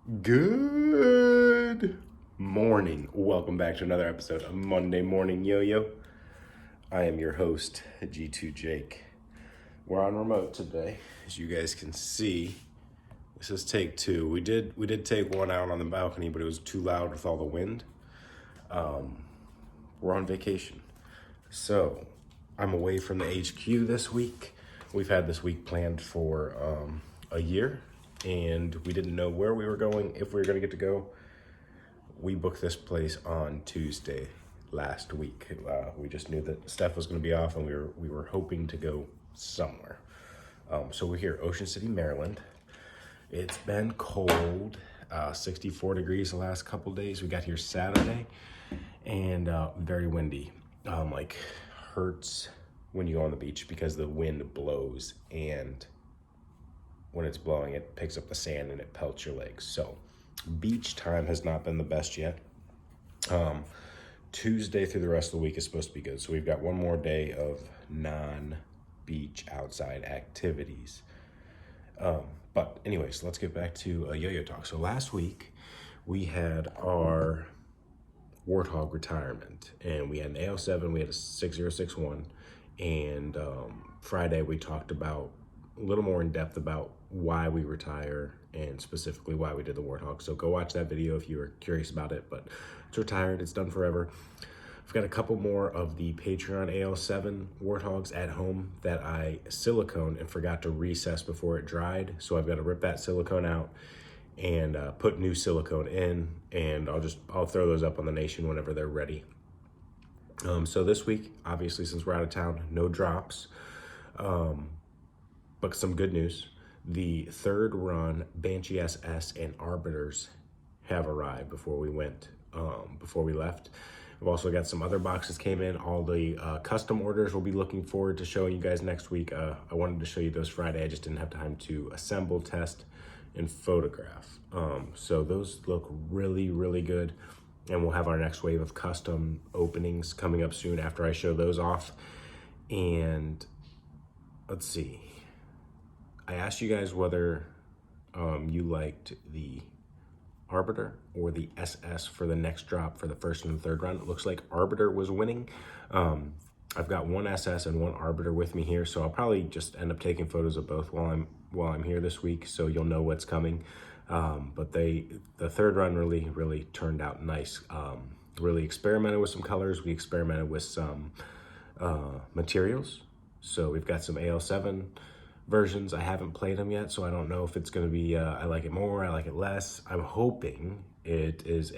Good morning. Welcome back to another episode of Monday Morning Yo-Yo. I am your host, G2 Jake. We're on remote today, as you guys can see. This is take two. We did take one out on the balcony, but it was too loud with all the wind. We're on vacation. So I'm away from the HQ this week. We've had this week planned for a year, and we didn't know where we were going, if we were going to get to go. We booked this place on Tuesday last week. We just knew that Steph was going to be off, and we were hoping to go somewhere. So we're here, Ocean City, Maryland. It's been cold, 64 degrees the last couple days. We got here Saturday, and very windy. Like hurts when you go on the beach because the wind blows, and when it's blowing, it picks up the sand and it pelts your legs. So beach time has not been the best yet. Tuesday through the rest of the week is supposed to be good. So we've got one more day of non-beach outside activities. But anyways, let's get back to yo-yo talk. So last week we had our Warthog retirement, and we had an AO7, we had a 6061, and Friday we talked about a little more in depth about why we retire and specifically why we did the Warthog. So go watch that video if you were curious about it, but it's retired, it's done forever. I've got a couple more of the Patreon AL7 Warthogs at home that I silicone and forgot to recess before it dried. So I've got to rip that silicone out and put new silicone in, and I'll throw those up on the Nation whenever they're ready. So this week, obviously, since we're out of town, no drops, but some good news. The third run Banshee SS and Arbiters have arrived before we left. I've also got some other boxes came in. All the custom orders we'll be looking forward to showing you guys next week. I wanted to show you those Friday. I just didn't have time to assemble, test, and photograph. So those look really, really good. And we'll have our next wave of custom openings coming up soon after I show those off. And let's see. I asked you guys whether you liked the Arbiter or the SS for the next drop for the first and the third run. It looks like Arbiter was winning. I've got one SS and one Arbiter with me here, so I'll probably just end up taking photos of both while I'm here this week, so you'll know what's coming. But the third run really turned out nice. Really experimented with some colors. We experimented with some materials. So we've got some AL7 versions. I haven't played them yet, so I don't know if it's going to be I like it more, I like it less. I'm hoping it is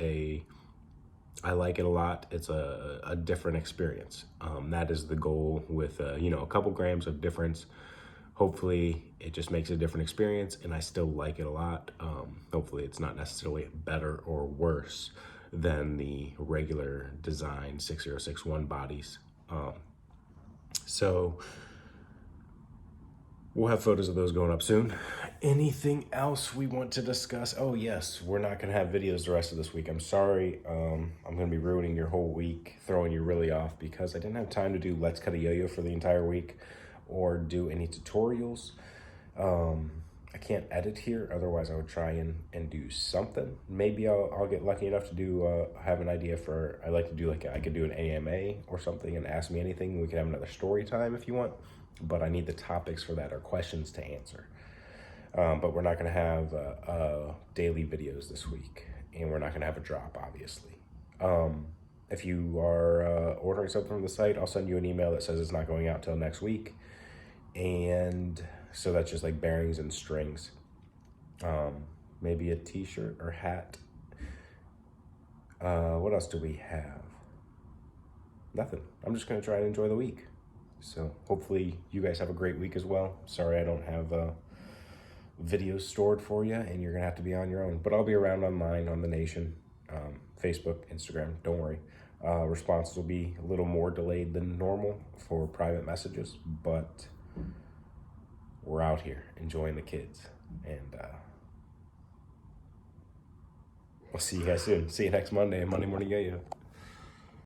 I like it a lot. It's a different experience. That is the goal with a couple grams of difference. Hopefully it just makes a different experience, and I still like it a lot. Hopefully it's not necessarily better or worse than the regular design 6061 bodies. So we'll have photos of those going up soon. Anything else we want to discuss? Oh yes, we're not gonna have videos the rest of this week. I'm sorry, I'm gonna be ruining your whole week, throwing you really off because I didn't have time to do Let's Cut a Yo-Yo for the entire week or do any tutorials. I can't edit here, otherwise I would try and do something. Maybe I'll get lucky enough to do, have an idea for, I like to do I could do an AMA or something and ask me anything. We could have another story time if you want, but I need the topics for that or questions to answer. But we're not gonna have daily videos this week, and we're not gonna have a drop, obviously. If you are ordering something from the site, I'll send you an email that says it's not going out till next week. And so that's just like bearings and strings. Maybe a t-shirt or hat. What else do we have? Nothing. I'm just gonna try and enjoy the week. So hopefully you guys have a great week as well. Sorry I don't have videos stored for you, and you're gonna have to be on your own. But I'll be around online on the Nation, Facebook, Instagram, don't worry. Responses will be a little more delayed than normal for private messages, but we're out here enjoying the kids. And we'll see you guys soon. See you next Monday, Monday Morning Yo-Yo.